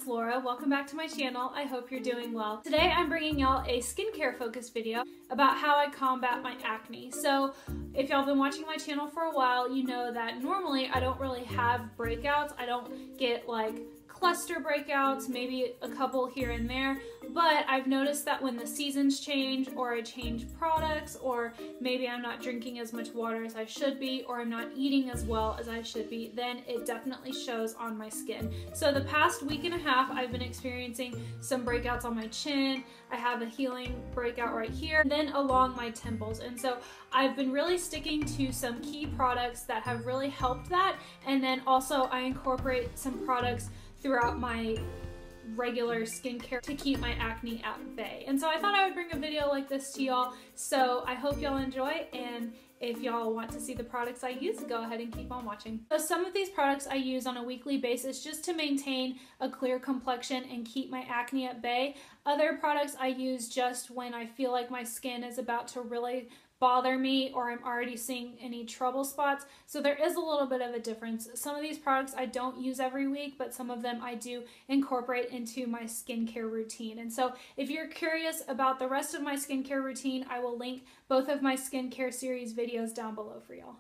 it's Laura. Welcome back to my channel. I hope you're doing well. Today I'm bringing y'all a skincare focused video about how I combat my acne. So if y'all been watching my channel for a while, you know that normally I don't really have breakouts. I don't get like cluster breakouts, maybe a couple here and there, but I've noticed that when the seasons change or I change products or maybe I'm not drinking as much water as I should be or I'm not eating as well as I should be, then it definitely shows on my skin. So the past week and a half I've been experiencing some breakouts on my chin. I have a healing breakout right here, and then along my temples, and so I've been really sticking to some key products that have really helped that, and then also I incorporate some products throughout my regular skincare to keep my acne at bay. And so I thought I would bring a video like this to y'all, so I hope y'all enjoy, and if y'all want to see the products I use, go ahead and keep on watching. So some of these products I use on a weekly basis just to maintain a clear complexion and keep my acne at bay. Other products I use just when I feel like my skin is about to really bother me or I'm already seeing any trouble spots. So there is a little bit of a difference. Some of these products I don't use every week, but some of them I do incorporate into my skincare routine. And so if you're curious about the rest of my skincare routine, I will link both of my skincare series videos down below for y'all.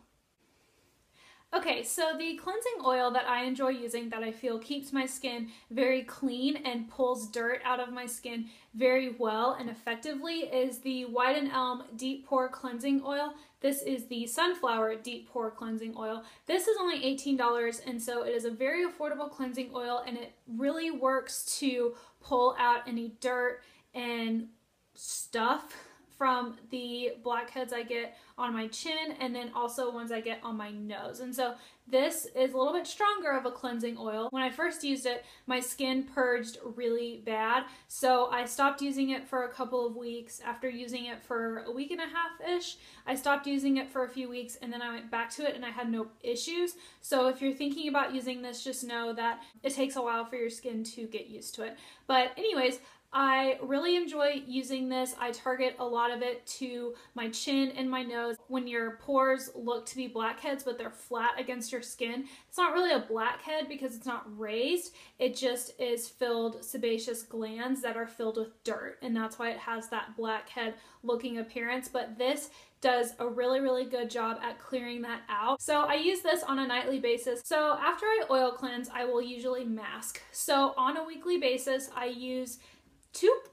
Okay, so the cleansing oil that I enjoy using that I feel keeps my skin very clean and pulls dirt out of my skin very well and effectively is the White and Elm Deep Pore Cleansing Oil. This is the Sunflower Deep Pore Cleansing Oil. This is only $18, and so it is a very affordable cleansing oil, and it really works to pull out any dirt and stuff from the blackheads I get on my chin and then also ones I get on my nose. And so this is a little bit stronger of a cleansing oil. When I first used it, my skin purged really bad, so I stopped using it for a couple of weeks. After using it for a week and a half-ish, I stopped using it for a few weeks and then I went back to it and I had no issues. So if you're thinking about using this, just know that it takes a while for your skin to get used to it. But anyways, I really enjoy using this. I target a lot of it to my chin and my nose. When your pores look to be blackheads but they're flat against your skin, it's not really a blackhead because it's not raised. It just is filled sebaceous glands that are filled with dirt, and that's why it has that blackhead looking appearance. But this does a really good job at clearing that out. So I use this on a nightly basis. So after I oil cleanse, I will usually mask. So on a weekly basis, I use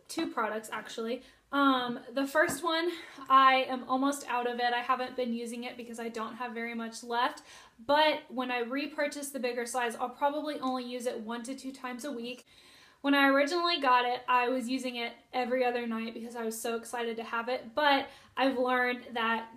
two products actually. The first one, I am almost out of it. I haven't been using it because I don't have very much left, but when I repurchase the bigger size, I'll probably only use it 1 to 2 times a week. When I originally got it, I was using it every other night because I was so excited to have it, but I've learned that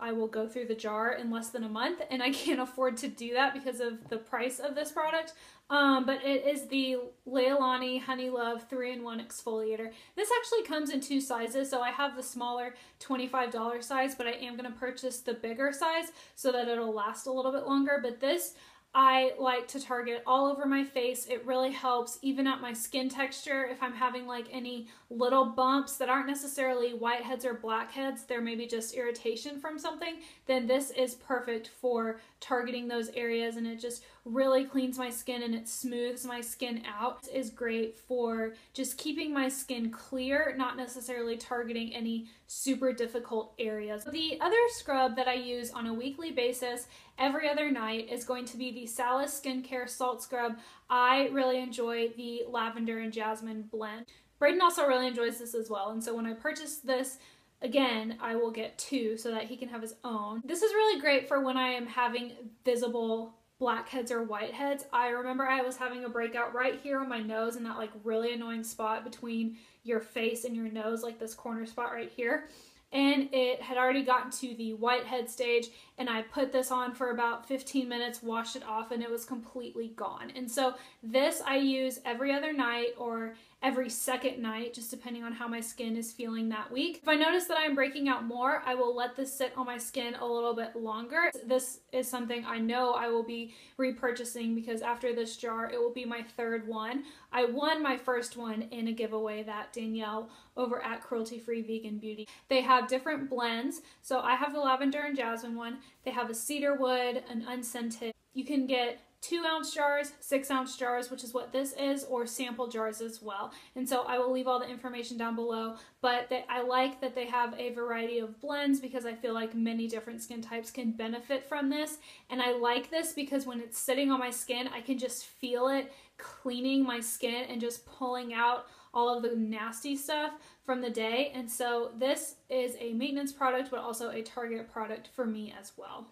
I will go through the jar in less than a month, and I can't afford to do that because of the price of this product. But it is the Leilani Honey Love 3-in-1 Exfoliator. This actually comes in 2 sizes, so I have the smaller $25 size, but I am going to purchase the bigger size so that it'll last a little bit longer. But this I like to target all over my face. It really helps even at my skin texture. If I'm having like any little bumps that aren't necessarily whiteheads or blackheads, they're maybe just irritation from something, then this is perfect for targeting those areas, and it just really cleans my skin and it smooths my skin out. It is great for just keeping my skin clear, not necessarily targeting any super difficult areas. The other scrub that I use on a weekly basis every other night is going to be the Salus Skincare Salt Scrub. I really enjoy the lavender and jasmine blend. Braden also really enjoys this as well, and so when I purchased this, again, I will get 2 so that he can have his own. This is really great for when I am having visible blackheads or whiteheads. I remember I was having a breakout right here on my nose in that like really annoying spot between your face and your nose, like this corner spot right here. And it had already gotten to the whitehead stage, and I put this on for about 15 minutes, washed it off, and it was completely gone. And so this I use every other night or every second night, just depending on how my skin is feeling that week. If I notice that I'm breaking out more, I will let this sit on my skin a little bit longer. This is something I know I will be repurchasing because after this jar, it will be my 3rd one. I won my first one in a giveaway that Danielle over at Cruelty-Free Vegan Beauty. They have different blends. So I have the lavender and jasmine one. They have a cedar wood, an unscented. You can get 2-ounce jars, 6-ounce jars, which is what this is, or sample jars as well. And so I will leave all the information down below, but I like that they have a variety of blends because I feel like many different skin types can benefit from this. And I like this because when it's sitting on my skin, I can just feel it cleaning my skin and just pulling out all of the nasty stuff from the day. And so this is a maintenance product, but also a Target product for me as well.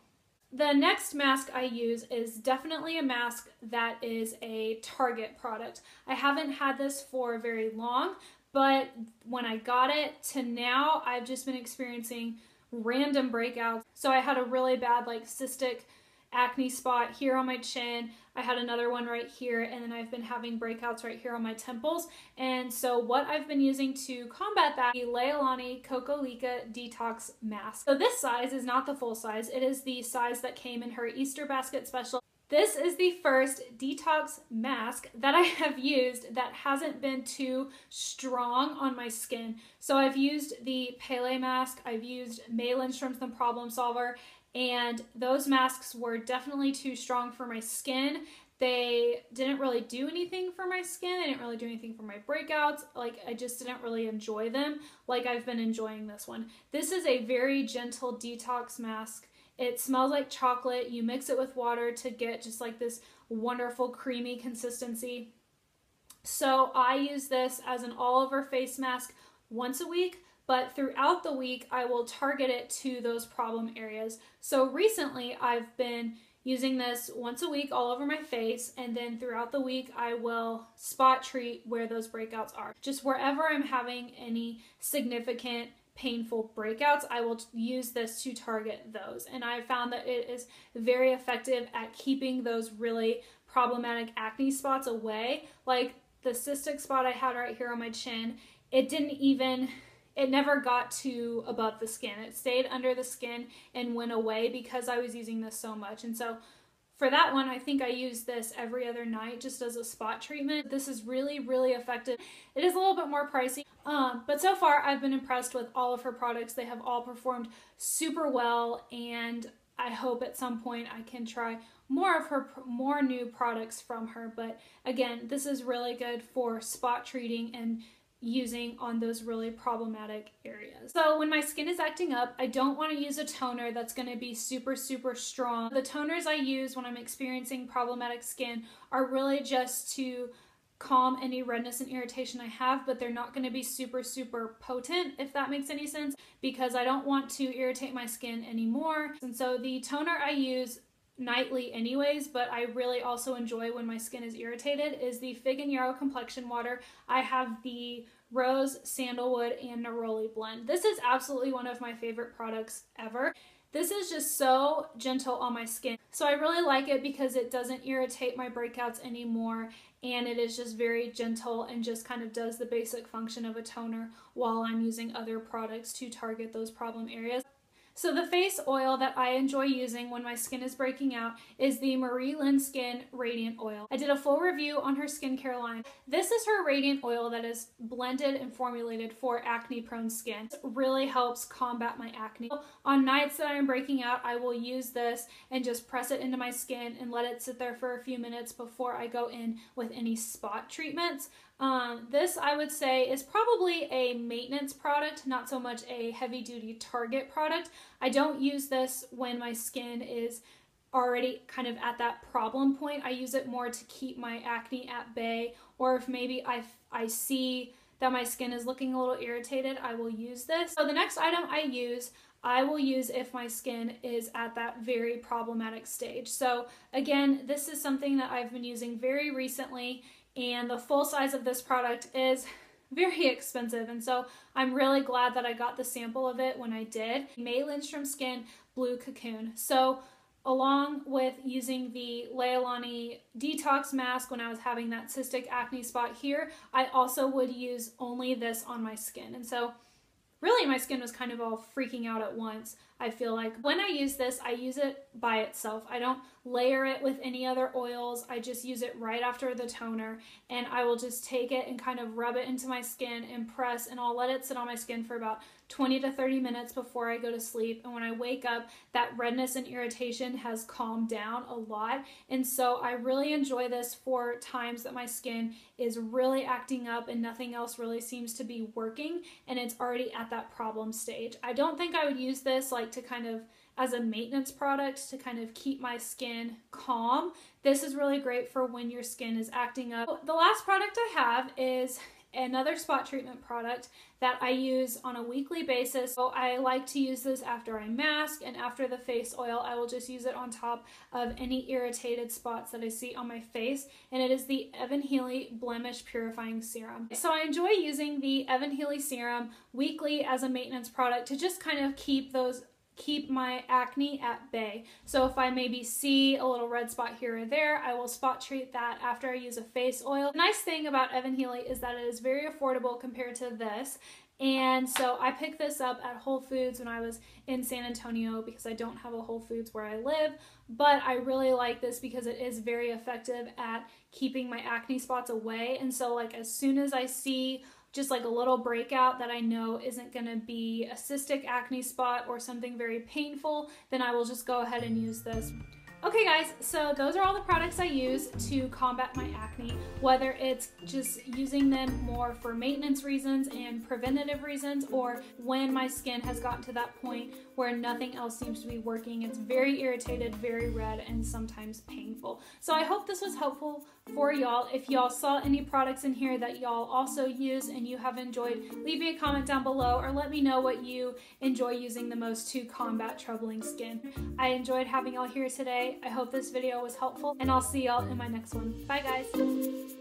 The next mask I use is definitely a mask that is a Target product. I haven't had this for very long, but when I got it to now, I've just been experiencing random breakouts. So I had a really bad like cystic acne spot here on my chin. I had another one right here, and then I've been having breakouts right here on my temples. And so what I've been using to combat that, the Leilani Cocolica Detox Mask. So this size is not the full size. It is the size that came in her Easter basket special. This is the first detox mask that I have used that hasn't been too strong on my skin. So I've used the Pele mask, I've used May Lindstrom's The Problem Solver, and those masks were definitely too strong for my skin. They didn't really do anything for my skin. They didn't really do anything for my breakouts. Like, I just didn't really enjoy them like I've been enjoying this one. This is a very gentle detox mask. It smells like chocolate. You mix it with water to get just like this wonderful creamy consistency. So I use this as an all-over face mask once a week, but throughout the week, I will target it to those problem areas. So recently, I've been using this once a week all over my face, and then throughout the week, I will spot treat where those breakouts are. Just wherever I'm having any significant painful breakouts, I will use this to target those. And I found that it is very effective at keeping those really problematic acne spots away. Like the cystic spot I had right here on my chin, it never got to above the skin. It stayed under the skin and went away because I was using this so much. And so for that one, I think I use this every other night just as a spot treatment. This is really, really effective. It is a little bit more pricey, but so far I've been impressed with all of her products. They have all performed super well, and I hope at some point I can try more new products from her. But again, this is really good for spot treating and using on those really problematic areas. So when my skin is acting up, I don't want to use a toner that's going to be super, super strong. The toners I use when I'm experiencing problematic skin are really just to calm any redness and irritation I have, but they're not going to be super, super potent, if that makes any sense, because I don't want to irritate my skin anymore. And so the toner I use nightly anyways, but I really also enjoy when my skin is irritated, is the Fig and Yarrow Complexion Water. I have the Rose, Sandalwood, and Neroli blend. This is absolutely one of my favorite products ever. This is just so gentle on my skin. So I really like it because it doesn't irritate my breakouts anymore, and it is just very gentle and just kind of does the basic function of a toner while I'm using other products to target those problem areas. So the face oil that I enjoy using when my skin is breaking out is the Marie Lynn Skin Radiant Oil. I did a full review on her skincare line. This is her radiant oil that is blended and formulated for acne-prone skin. It really helps combat my acne. On nights that I'm breaking out, I will use this and just press it into my skin and let it sit there for a few minutes before I go in with any spot treatments. This, I would say, is probably a maintenance product, not so much a heavy-duty Target product. I don't use this when my skin is already kind of at that problem point. I use it more to keep my acne at bay, or if maybe I see that my skin is looking a little irritated, I will use this. So the next item I will use if my skin is at that very problematic stage. So again, this is something that I've been using very recently, and the full size of this product is very expensive, and so I'm really glad that I got the sample of it when I did. May Lindstrom Skin Blue Cocoon. So along with using the Leilani Detox Mask when I was having that cystic acne spot here, I also would use only this on my skin. And so really my skin was kind of all freaking out at once. I feel like. When I use this, I use it by itself. I don't layer it with any other oils. I just use it right after the toner, and I will just take it and kind of rub it into my skin and press, and I'll let it sit on my skin for about 20 to 30 minutes before I go to sleep. And when I wake up, that redness and irritation has calmed down a lot. And so I really enjoy this for times that my skin is really acting up and nothing else really seems to be working and it's already at that problem stage. I don't think I would use this like to kind of as a maintenance product to kind of keep my skin calm. This is really great for when your skin is acting up. The last product I have is another spot treatment product that I use on a weekly basis. So I like to use this after I mask, and after the face oil I will just use it on top of any irritated spots that I see on my face, and it is the Evan Healy Blemish Purifying Serum. So I enjoy using the Evan Healy serum weekly as a maintenance product to just kind of keep my acne at bay. So if I maybe see a little red spot here or there, I will spot treat that after I use a face oil. The nice thing about Evan Healy is that it is very affordable compared to this. And so I picked this up at Whole Foods when I was in San Antonio because I don't have a Whole Foods where I live, but I really like this because it is very effective at keeping my acne spots away. And so like as soon as I see just like a little breakout that I know isn't going to be a cystic acne spot or something very painful, then I will just go ahead and use this. Okay guys, so those are all the products I use to combat my acne, whether it's just using them more for maintenance reasons and preventative reasons, or when my skin has gotten to that point where nothing else seems to be working. It's very irritated, very red, and sometimes painful. So I hope this was helpful for y'all. If y'all saw any products in here that y'all also use and you have enjoyed, leave me a comment down below or let me know what you enjoy using the most to combat troubling skin. I enjoyed having y'all here today. I hope this video was helpful, and I'll see y'all in my next one. Bye guys!